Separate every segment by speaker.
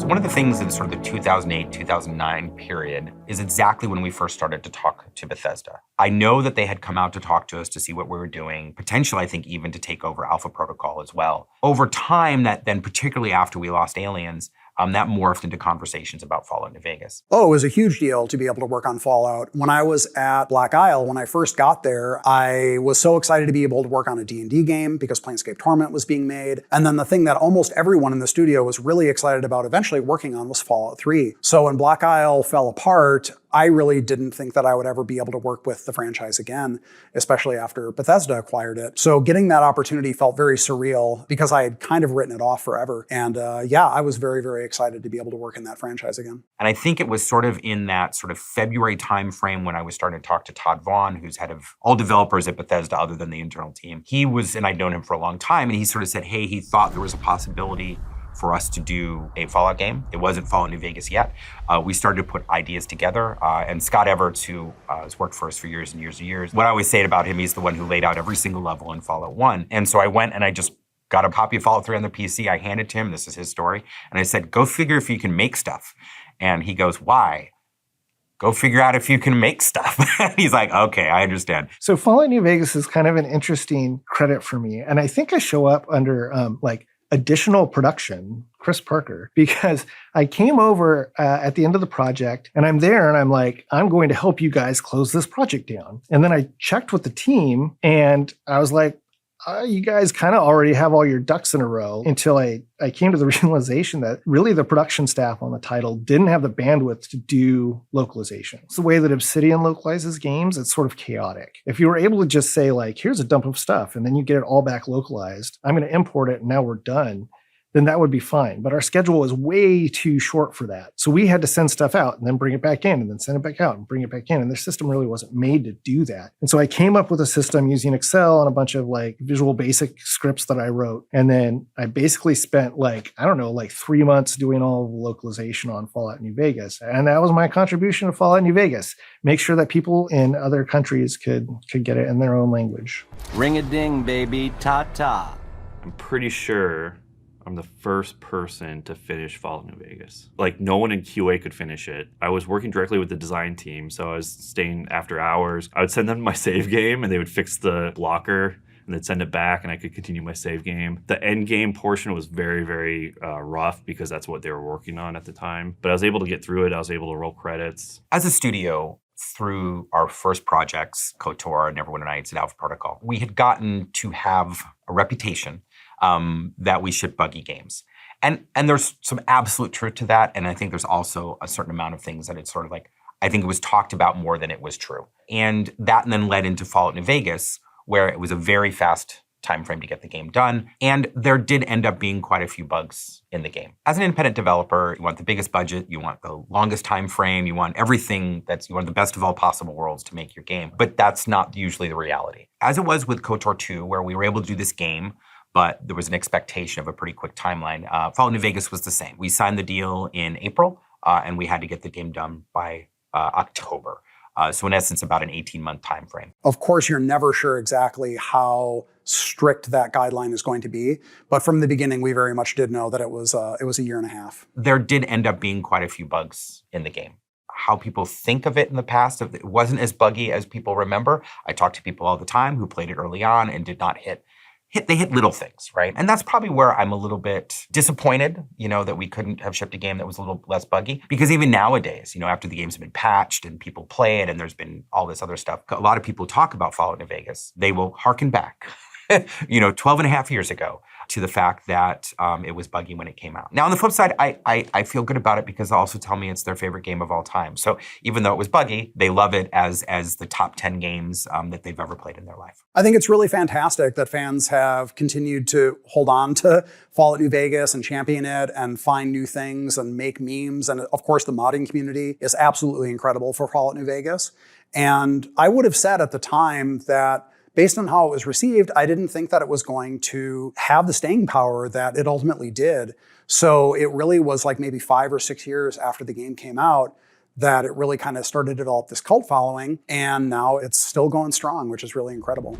Speaker 1: So one of the things in sort of the 2008, 2009 period is exactly when we first started to talk to Bethesda. I know that they had come out to talk to us to see what we were doing, potentially, I think, even to take over Alpha Protocol as well. Over time, that then, particularly after we lost Aliens, that morphed into conversations about Fallout New Vegas.
Speaker 2: Oh, it was a huge deal to be able to work on Fallout. When I was at Black Isle, when I first got there, I was so excited to be able to work on a D&D game because Planescape Torment was being made. And then the thing that almost everyone in the studio was really excited about eventually working on was Fallout 3. So when Black Isle fell apart, I really didn't think that I would ever be able to work with the franchise again, especially after Bethesda acquired it. So getting that opportunity felt very surreal because I had kind of written it off forever. And yeah, I was very, very excited to be able to work in that franchise again.
Speaker 1: And I think it was sort of in that sort of February timeframe when I was starting to talk to Todd Vaughn, who's head of all developers at Bethesda other than the internal team. He was, and I'd known him for a long time, and he sort of said, hey, he thought there was a possibility for us to do a Fallout game. It wasn't Fallout New Vegas yet. We started to put ideas together. And Scott Everts, who has worked for us for years and years and years, what I always say about him, he's the one who laid out every single level in Fallout 1. And so I went and I just got a copy of Fallout 3 on the PC. I handed to him, this is his story. And I said, go figure if you can make stuff. And he goes, why? Go figure out if you can make stuff. He's like, okay, I understand.
Speaker 3: So Fallout New Vegas is kind of an interesting credit for me. And I think I show up under additional production, Chris Parker, because I came over at the end of the project and I'm there and I'm like, I'm going to help you guys close this project down. And then I checked with the team and I was like, you guys kind of already have all your ducks in a row, until I came to the realization that really the production staff on the title didn't have the bandwidth to do localization. It's the way that Obsidian localizes games. It's sort of chaotic. If you were able to just say like, here's a dump of stuff and then you get it all back localized, I'm going to import it and now we're done, then that would be fine. But our schedule was way too short for that. So we had to send stuff out and then bring it back in and then send it back out and bring it back in. And their system really wasn't made to do that. And so I came up with a system using Excel and a bunch of like Visual Basic scripts that I wrote. And then I basically spent 3 months doing all of the localization on Fallout New Vegas. And that was my contribution to Fallout New Vegas. Make sure that people in other countries could get it in their own language.
Speaker 4: Ring-a-ding, baby, ta-ta.
Speaker 5: I'm pretty sure I'm the first person to finish Fallout New Vegas. Like, no one in QA could finish it. I was working directly with the design team, so I was staying after hours. I would send them my save game, and they would fix the blocker, and they'd send it back, and I could continue my save game. The end game portion was very, very rough because that's what they were working on at the time. But I was able to get through it. I was able to roll credits.
Speaker 1: As a studio, through our first projects, KOTOR, Neverwinter Nights, and Alpha Protocol, we had gotten to have a reputation that we ship buggy games. And there's some absolute truth to that. And I think there's also a certain amount of things that it's sort of like, I think it was talked about more than it was true. And that then led into Fallout New Vegas, where it was a very fast time frame to get the game done. And there did end up being quite a few bugs in the game. As an independent developer, you want the biggest budget, you want the longest time frame, you want everything you want the best of all possible worlds to make your game. But that's not usually the reality. As it was with KOTOR 2, where we were able to do this game, but there was an expectation of a pretty quick timeline. Fallout New Vegas was the same. We signed the deal in April, and we had to get the game done by October. So in essence, about an 18-month time frame.
Speaker 2: Of course, you're never sure exactly how strict that guideline is going to be. But from the beginning, we very much did know that it was a year and a half.
Speaker 1: There did end up being quite a few bugs in the game. How people think of it in the past, it wasn't as buggy as people remember. I talk to people all the time who played it early on and did not they hit little things, right? And that's probably where I'm a little bit disappointed, that we couldn't have shipped a game that was a little less buggy. Because even nowadays, after the games have been patched and people play it and there's been all this other stuff, a lot of people talk about Fallout New Vegas. They will harken back, 12 and a half years ago to the fact that it was buggy when it came out. Now, on the flip side, I feel good about it because they also tell me it's their favorite game of all time. So even though it was buggy, they love it as the top 10 games that they've ever played in their life.
Speaker 2: I think it's really fantastic that fans have continued to hold on to Fallout New Vegas and champion it and find new things and make memes. And of course, the modding community is absolutely incredible for Fallout New Vegas. And I would have said at the time that based on how it was received, I didn't think that it was going to have the staying power that it ultimately did. So it really was like maybe 5 or 6 years after the game came out that it really kind of started to develop this cult following. And now it's still going strong, which is really incredible.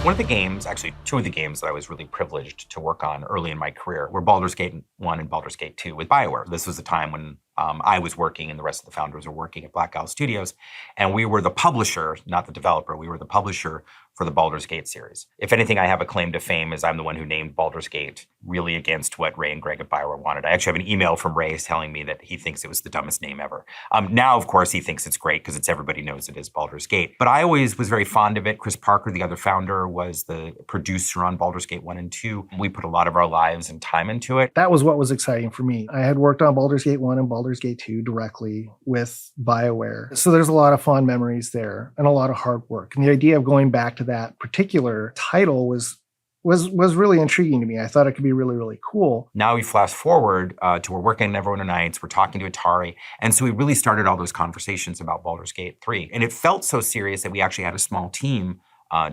Speaker 1: One of the games, actually two of the games that I was really privileged to work on early in my career were Baldur's Gate 1 and Baldur's Gate 2 with BioWare. This was the time when I was working and the rest of the founders were working at Black Owl Studios. And we were the publisher, not the developer. We were the publisher for the Baldur's Gate series. If anything, I have a claim to fame as I'm the one who named Baldur's Gate really against what Ray and Greg at BioWare wanted. I actually have an email from Ray telling me that he thinks it was the dumbest name ever. Now, of course, he thinks it's great because everybody knows it is Baldur's Gate. But I always was very fond of it. Chris Parker, the other founder, was the producer on Baldur's Gate 1 and 2. We put a lot of our lives and time into it.
Speaker 3: That was what was exciting for me. I had worked on Baldur's Gate 1 and Baldur's Gate 2 directly with BioWare. So there's a lot of fond memories there and a lot of hard work. And the idea of going back to that particular title was really intriguing to me. I thought it could be really, really cool.
Speaker 1: Now we flash forward to we're working on Neverwinter Nights, we're talking to Atari, and so we really started all those conversations about Baldur's Gate 3. And it felt so serious that we actually had a small team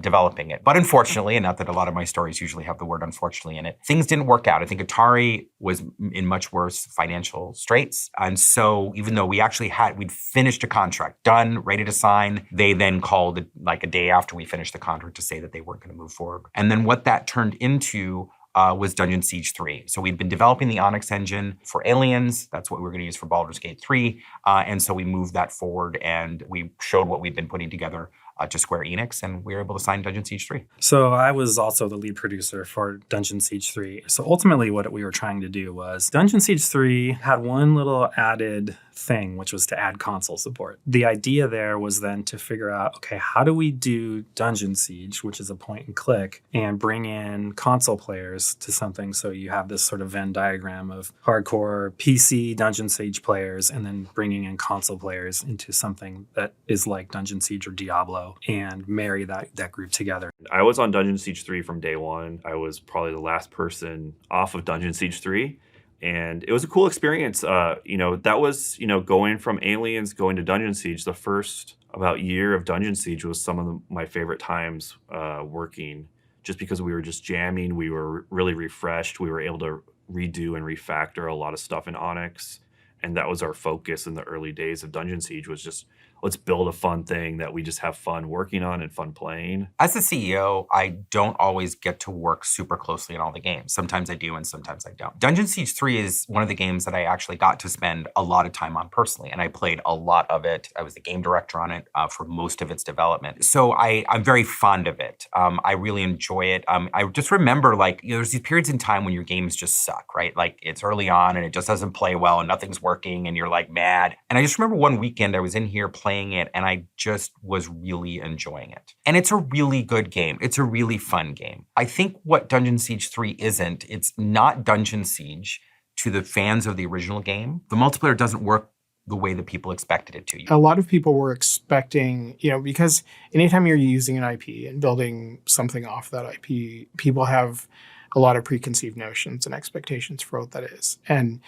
Speaker 1: developing it. But unfortunately, and not that a lot of my stories usually have the word unfortunately in it, things didn't work out. I think Atari was in much worse financial straits. And so even though we'd finished a contract, done, ready to sign, they then called it like a day after we finished the contract to say that they weren't going to move forward. And then what that turned into was Dungeon Siege 3. So we'd been developing the Onyx engine for Aliens. That's what we were going to use for Baldur's Gate 3. And so we moved that forward and we showed what we'd been putting together to Square Enix, and we were able to sign Dungeon Siege 3.
Speaker 6: So I was also the lead producer for Dungeon Siege 3. So ultimately what we were trying to do was Dungeon Siege 3 had one little added thing, which was to add console support. The idea there was then to figure out, okay, how do we do Dungeon Siege, which is a point and click, and bring in console players to something so you have this sort of Venn diagram of hardcore PC Dungeon Siege players and then bringing in console players into something that is like Dungeon Siege or Diablo and marry that group together.
Speaker 5: I was on Dungeon Siege 3 from day one. I was probably the last person off of Dungeon Siege 3. And it was a cool experience. That was, going from Aliens, going to Dungeon Siege. The first about year of Dungeon Siege was some of my favorite times working, just because we were just jamming. We were really refreshed. We were able to redo and refactor a lot of stuff in Onyx. And that was our focus in the early days of Dungeon Siege, was just let's build a fun thing that we just have fun working on and fun playing.
Speaker 1: As the CEO, I don't always get to work super closely on all the games. Sometimes I do and sometimes I don't. Dungeon Siege 3 is one of the games that I actually got to spend a lot of time on personally, and I played a lot of it. I was the game director on it for most of its development. So I'm very fond of it. I really enjoy it. I just remember there's these periods in time when your games just suck, right? Like it's early on and it just doesn't play well and nothing's working and you're like mad. And I just remember one weekend I was in here playing it and I just was really enjoying it. And it's a really good game. It's a really fun game. I think what Dungeon Siege 3 isn't, it's not Dungeon Siege to the fans of the original game. The multiplayer doesn't work the way that people expected it to.
Speaker 7: A lot of people were expecting, because anytime you're using an IP and building something off that IP, people have a lot of preconceived notions and expectations for what that is. And,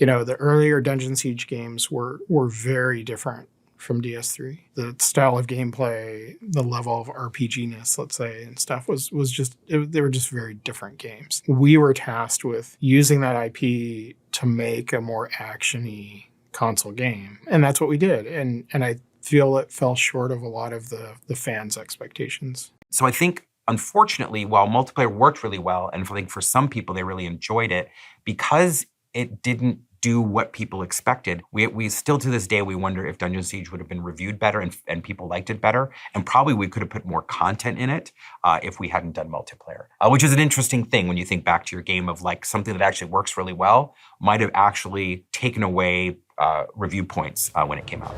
Speaker 7: the earlier Dungeon Siege games were very different from DS3. The style of gameplay, the level of RPG-ness, let's say, and stuff was just, they were just very different games. We were tasked with using that IP to make a more action-y console game. And that's what we did. And I feel it fell short of a lot of the fans' expectations.
Speaker 1: So I think, unfortunately, while multiplayer worked really well, and I think for some people they really enjoyed it, because it didn't do what people expected, we still to this day, we wonder if Dungeon Siege would have been reviewed better and people liked it better. And probably we could have put more content in it if we hadn't done multiplayer, which is an interesting thing when you think back to your game of something that actually works really well might have actually taken away review points when it came out.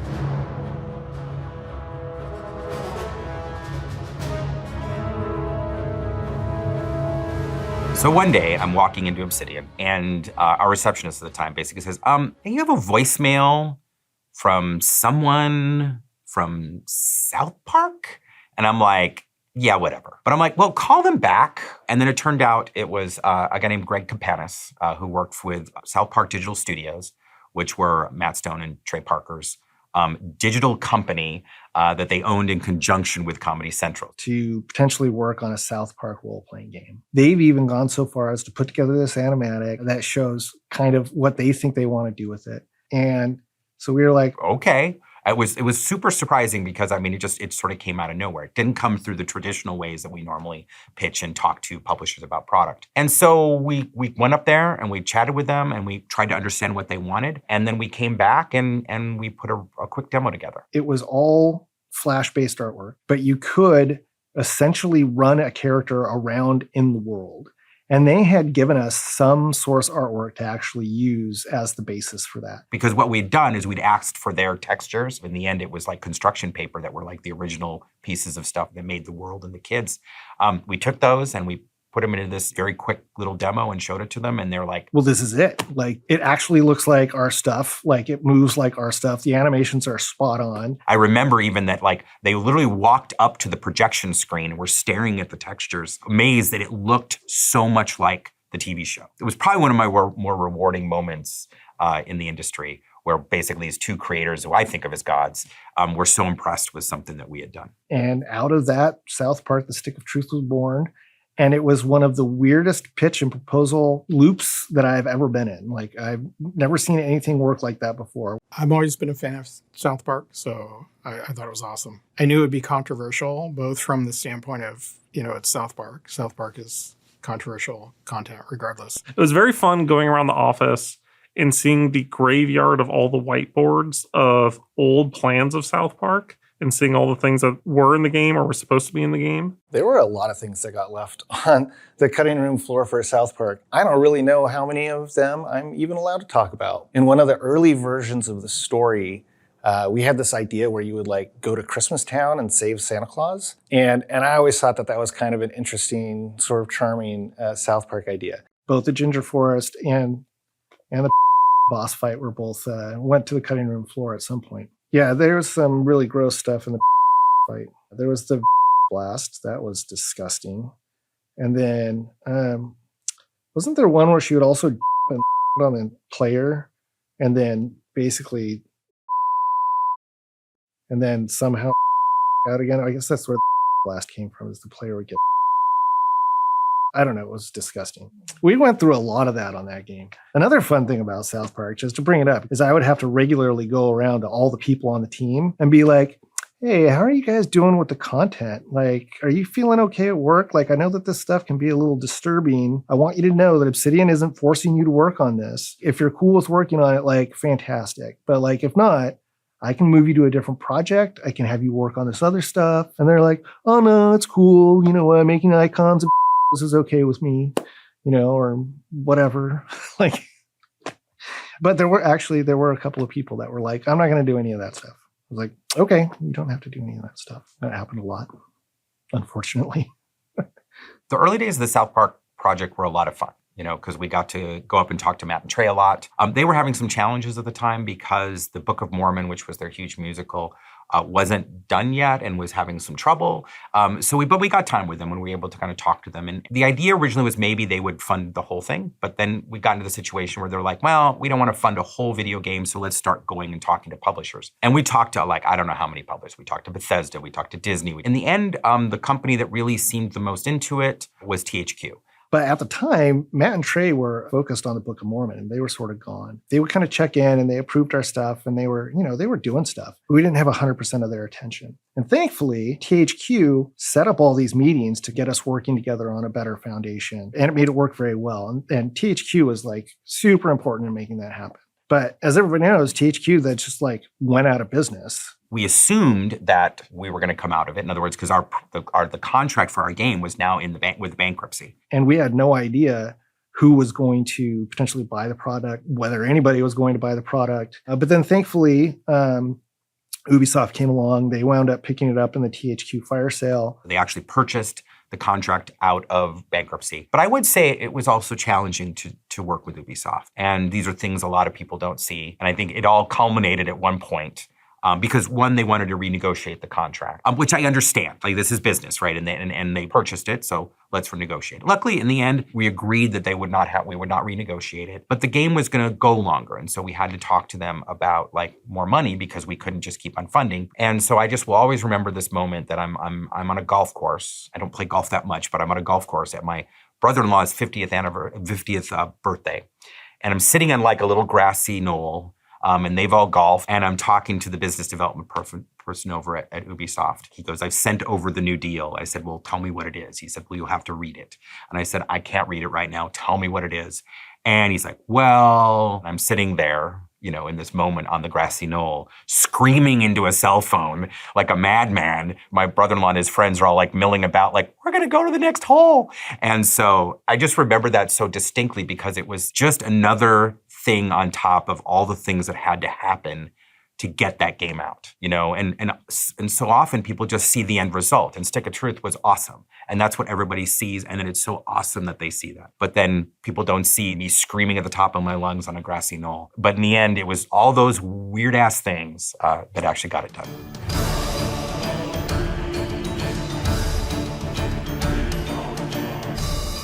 Speaker 1: So one day I'm walking into Obsidian and our receptionist at the time basically says, hey, you have a voicemail from someone from South Park? And I'm like, yeah, whatever. But I'm like, well, call them back. And then it turned out it was a guy named Greg Kapanis who worked with South Park Digital Studios, which were Matt Stone and Trey Parker's digital company that they owned in conjunction with Comedy Central.
Speaker 3: To potentially work on a South Park role-playing game. They've even gone so far as to put together this animatic that shows kind of what they think they want to do with it. And so we were like,
Speaker 1: okay. It was super surprising because, I mean, it sort of came out of nowhere. It didn't come through the traditional ways that we normally pitch and talk to publishers about product. And so we went up there and we chatted with them and we tried to understand what they wanted. And then we came back and we put a quick demo together.
Speaker 3: It was all Flash-based artwork, but you could essentially run a character around in the world. And they had given us some source artwork to actually use as the basis for that.
Speaker 1: Because what we'd done is we'd asked for their textures. In the end, it was like construction paper that were like the original pieces of stuff that made the world and the kids. We took those and we put them into this very quick little demo and showed it to them. And they're like,
Speaker 3: well, this is it. Like, it actually looks like our stuff. Like, it moves like our stuff. The animations are spot on.
Speaker 1: I remember even that, like, they literally walked up to the projection screen and were staring at the textures, amazed that it looked so much like the TV show. It was probably one of my more rewarding moments in the industry, where basically these two creators, who I think of as gods, were so impressed with something that we had done.
Speaker 3: And out of that, South Park, The Stick of Truth was born. And it was one of the weirdest pitch and proposal loops that I've ever been in. Like, I've never seen anything work like that before.
Speaker 7: I've always been a fan of South Park, so I thought it was awesome. I knew it would be controversial, both from the standpoint of, it's South Park. South Park is controversial content regardless.
Speaker 8: It was very fun going around the office and seeing the graveyard of all the whiteboards of old plans of South Park, and seeing all the things that were in the game or were supposed to be in the game.
Speaker 9: There were a lot of things that got left on the cutting room floor for South Park. I don't really know how many of them I'm even allowed to talk about. In one of the early versions of the story, we had this idea where you would like go to Christmas Town and save Santa Claus. And I always thought that was kind of an interesting, sort of charming South Park idea.
Speaker 3: Both the Ginger Forest and the boss fight were both went to the cutting room floor at some point. Yeah, there's some really gross stuff in the fight. There was the blast. That was disgusting. And then, wasn't there one where she would also on the player and then basically, and then somehow out again? I guess that's where the blast came from, is the player would get. I don't know, it was disgusting. We went through a lot of that on that game. Another fun thing about South Park, just to bring it up, is I would have to regularly go around to all the people on the team and be like, hey, how are you guys doing with the content? Like, are you feeling okay at work? Like, I know that this stuff can be a little disturbing. I want you to know that Obsidian isn't forcing you to work on this. If you're cool with working on it, like, fantastic. But like, if not, I can move you to a different project. I can have you work on this other stuff. And they're like, oh no, it's cool. You know, making icons of this is okay with me, or whatever. Like, but there were a couple of people that were like, I'm not going to do any of that stuff. I was like, okay, you don't have to do any of that stuff. That happened a lot, unfortunately.
Speaker 1: The early days of the South Park project were a lot of fun, because we got to go up and talk to Matt and Trey a lot. They were having some challenges at the time because the Book of Mormon, which was their huge musical, wasn't done yet and was having some trouble. But we got time with them when we were able to kind of talk to them. And the idea originally was maybe they would fund the whole thing. But then we got into the situation where they're like, well, we don't want to fund a whole video game, so let's start going and talking to publishers. And we talked to, I don't know how many publishers. We talked to Bethesda, we talked to Disney. In the end, the company that really seemed the most into it was THQ.
Speaker 3: But at the time, Matt and Trey were focused on the Book of Mormon, and they were sort of gone. They would kind of check in, and they approved our stuff, and they were doing stuff. But we didn't have 100% of their attention. And thankfully, THQ set up all these meetings to get us working together on a better foundation, and it made it work very well. And THQ was super important in making that happen. But as everybody knows, THQ that just went out of business.
Speaker 1: We assumed that we were going to come out of it. In other words, because the contract for our game was now in the with bankruptcy,
Speaker 3: and we had no idea who was going to potentially buy the product, whether anybody was going to buy the product. But then, thankfully, Ubisoft came along. They wound up picking it up in the THQ fire sale.
Speaker 1: They actually purchased the contract out of bankruptcy. But I would say it was also challenging to work with Ubisoft. And these are things a lot of people don't see. And I think it all culminated at one point. Because one, they wanted to renegotiate the contract, which I understand. This is business, right? And they purchased it, so let's renegotiate. Luckily, in the end, we agreed that we would not renegotiate it. But the game was going to go longer, and so we had to talk to them about more money because we couldn't just keep on funding. And so I just will always remember this moment that I'm on a golf course. I don't play golf that much, but I'm on a golf course at my brother-in-law's 50th birthday, and I'm sitting on a little grassy knoll. and they've all golfed. And I'm talking to the business development person over at Ubisoft. He goes, I've sent over the new deal. I said, well, tell me what it is. He said, well, you'll have to read it. And I said, I can't read it right now. Tell me what it is. And he's like, well, I'm sitting there, in this moment on the grassy knoll, screaming into a cell phone like a madman. My brother-in-law and his friends are all like milling about, like, we're going to go to the next hole. And so I just remember that so distinctly because it was just another thing on top of all the things that had to happen to get that game out, and so often people just see the end result, and Stick of Truth was awesome. And that's what everybody sees. And then it's so awesome that they see that. But then people don't see me screaming at the top of my lungs on a grassy knoll. But in the end, it was all those weird ass things that actually got it done.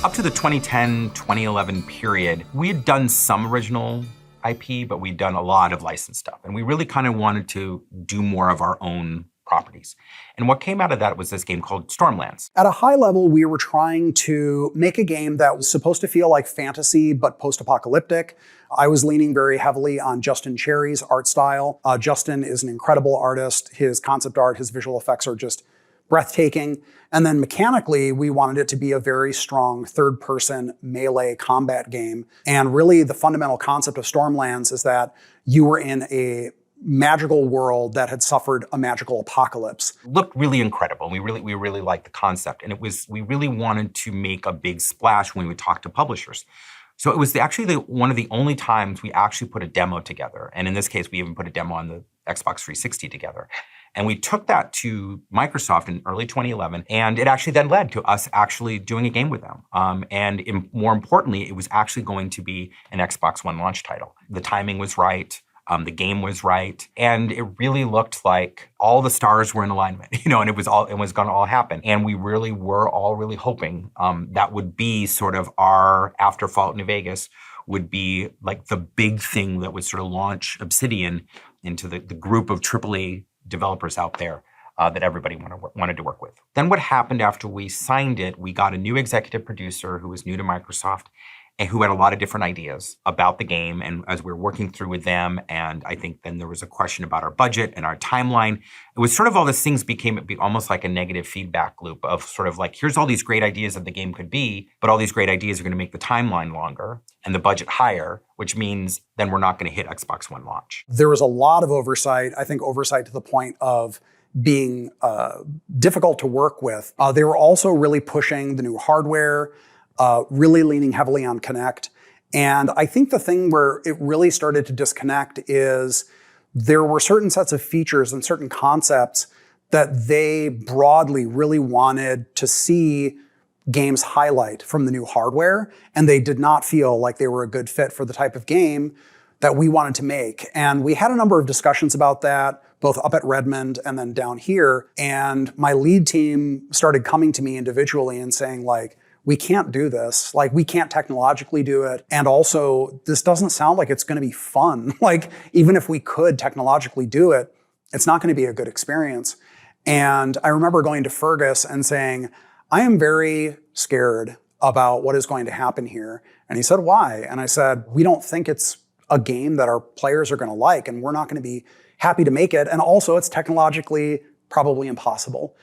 Speaker 1: Up to the 2010, 2011 period, we had done some original IP, but we'd done a lot of licensed stuff. And we really kind of wanted to do more of our own properties. And what came out of that was this game called Stormlands.
Speaker 2: At a high level, we were trying to make a game that was supposed to feel like fantasy, but post-apocalyptic. I was leaning very heavily on Justin Cherry's art style. Justin is an incredible artist. His concept art, his visual effects are just breathtaking. And then mechanically, we wanted it to be a very strong third-person melee combat game. And really, the fundamental concept of Stormlands is that you were in a magical world that had suffered a magical apocalypse.
Speaker 1: Looked really incredible. We really liked the concept. And we really wanted to make a big splash when we would talk to publishers. So it was actually one of the only times we actually put a demo together. And in this case, we even put a demo on the Xbox 360 together. And we took that to Microsoft in early 2011, and it actually then led to us actually doing a game with them. More importantly, it was actually going to be an Xbox One launch title. The timing was right. The game was right, and it really looked like all the stars were in alignment, and it was going to all happen. And we really were all really hoping that would be sort of our after Fallout New Vegas would be like the big thing that would sort of launch Obsidian into the group of AAA developers out there that everybody wanted to work with. Then what happened after we signed it, we got a new executive producer who was new to Microsoft and who had a lot of different ideas about the game. And as we were working through with them, and I think then there was a question about our budget and our timeline, it was sort of all these things became almost like a negative feedback loop of sort of like, here's all these great ideas that the game could be, but all these great ideas are going to make the timeline longer and the budget higher, which means then we're not going to hit Xbox One launch.
Speaker 2: There was a lot of oversight, I think oversight to the point of being difficult to work with. They were also really pushing the new hardware, really leaning heavily on Kinect. And I think the thing where it really started to disconnect is there were certain sets of features and certain concepts that they broadly really wanted to see games highlight from the new hardware, and they did not feel like they were a good fit for the type of game that we wanted to make. And we had a number of discussions about that, both up at Redmond and then down here. And my lead team started coming to me individually and saying, like, we can't do this. Like, we can't technologically do it. And also, this doesn't sound like it's going to be fun. Like, even if we could technologically do it, it's not going to be a good experience. And I remember going to Feargus and saying, I am very scared about what is going to happen here. And he said, why? And I said, we don't think it's a game that our players are going to like, and we're not going to be happy to make it. And also, it's technologically probably impossible.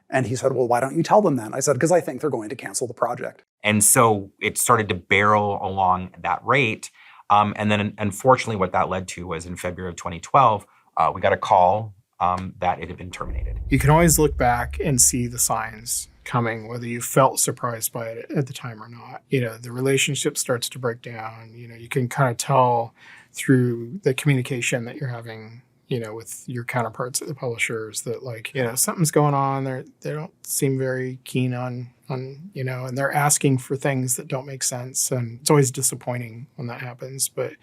Speaker 2: And he said, well, why don't you tell them then? I said, because I think they're going to cancel the project.
Speaker 1: And so it started to barrel along at that rate. And then unfortunately, what that led to was in February of 2012, we got a call that it had been terminated.
Speaker 7: You can always look back and see the signs coming, whether you felt surprised by it at the time or not. The relationship starts to break down. You can kind of tell through the communication that you're having, with your counterparts at the publishers that, like, something's going on. They don't seem very keen on, and they're asking for things that don't make sense. And it's always disappointing when that happens. But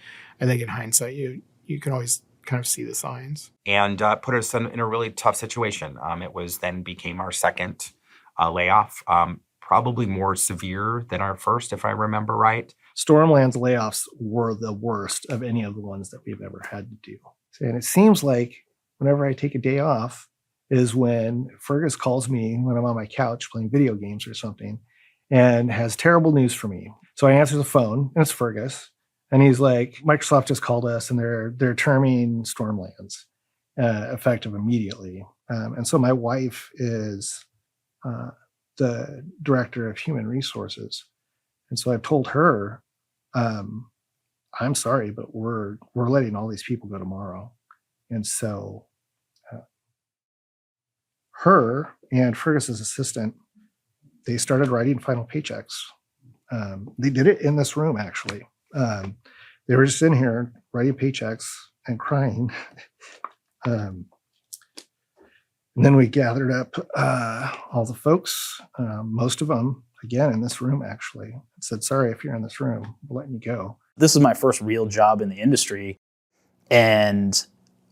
Speaker 7: I think in hindsight, you can always kind of see the signs.
Speaker 1: And put us in a really tough situation. It was then became our second layoff, probably more severe than our first, if I remember right.
Speaker 3: Stormlands layoffs were the worst of any of the ones that we've ever had to do. And it seems like whenever I take a day off is when Feargus calls me when I'm on my couch playing video games or something and has terrible news for me. So I answer the phone, and it's Feargus. And he's like, Microsoft just called us and they're terming Stormlands effective immediately. And so my wife is the director of human resources. And so I've told her, I'm sorry, but we're letting all these people go tomorrow. And so her and Feargus's assistant, they started writing final paychecks. They did it in this room, actually. They were just in here writing paychecks and crying. And then we gathered up all the folks, most of them, again, in this room, actually, and said, sorry, if you're in this room, we're letting you go.
Speaker 10: This is my first real job in the industry, and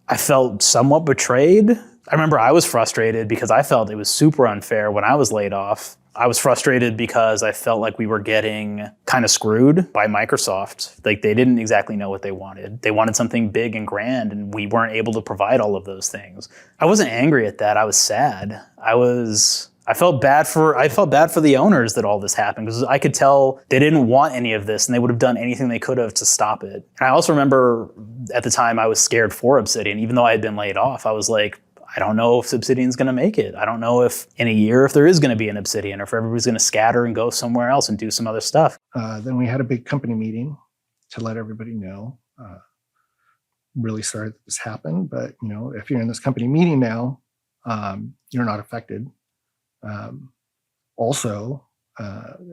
Speaker 10: I felt somewhat betrayed. I remember I was frustrated because I felt it was super unfair when I was laid off. I was frustrated because I felt like we were getting kind of screwed by Microsoft. Like, they didn't exactly know what they wanted. They wanted something big and grand, and we weren't able to provide all of those things. I wasn't angry at that. I was sad. I felt bad for the owners that all this happened, because I could tell they didn't want any of this and they would have done anything they could have to stop it. And I also remember at the time I was scared for Obsidian. Even though I had been laid off, I was like, I don't know if Obsidian's going to make it. I don't know if in a year if there is going to be an Obsidian, or if everybody's going to scatter and go somewhere else and do some other stuff.
Speaker 3: Then we had a big company meeting to let everybody know. Really sorry that this happened, but if you're in this company meeting now, you're not affected. Also,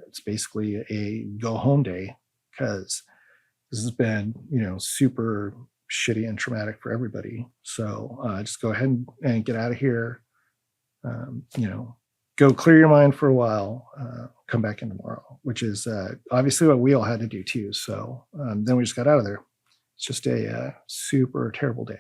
Speaker 3: it's basically a go home day, because this has been, super shitty and traumatic for everybody. So just go ahead and get out of here. Go clear your mind for a while, come back in tomorrow, which is obviously what we all had to do too. So then we just got out of there. It's just a super terrible day.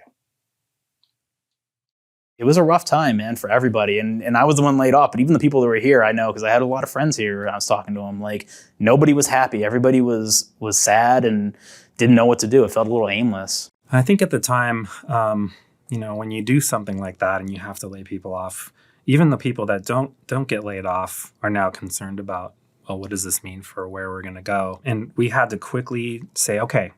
Speaker 10: It was a rough time, man, for everybody. And I was the one laid off, but even the people that were here, I know, because I had a lot of friends here and I was talking to them, like, nobody was happy. Everybody was sad and didn't know what to do. It felt a little aimless.
Speaker 6: I think at the time, when you do something like that and you have to lay people off, even the people that don't get laid off are now concerned about, well, what does this mean for where we're going to go? And we had to quickly say, okay,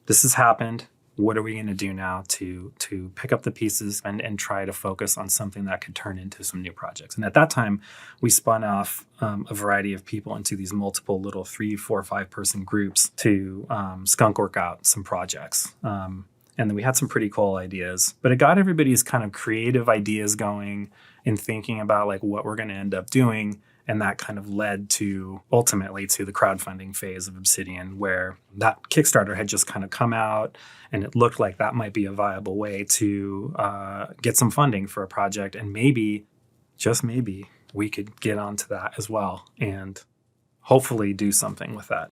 Speaker 6: this has happened. What are we going to do now to pick up the pieces and try to focus on something that could turn into some new projects? And at that time, we spun off a variety of people into these multiple little 3, 4, 5 person groups to skunk work out some projects. And then we had some pretty cool ideas, but it got everybody's kind of creative ideas going and thinking about like what we're going to end up doing. And that kind of led to ultimately to the crowdfunding phase of Obsidian, where that Kickstarter had just kind of come out and it looked like that might be a viable way to get some funding for a project. And maybe, just maybe, we could get onto that as well and hopefully do something with that.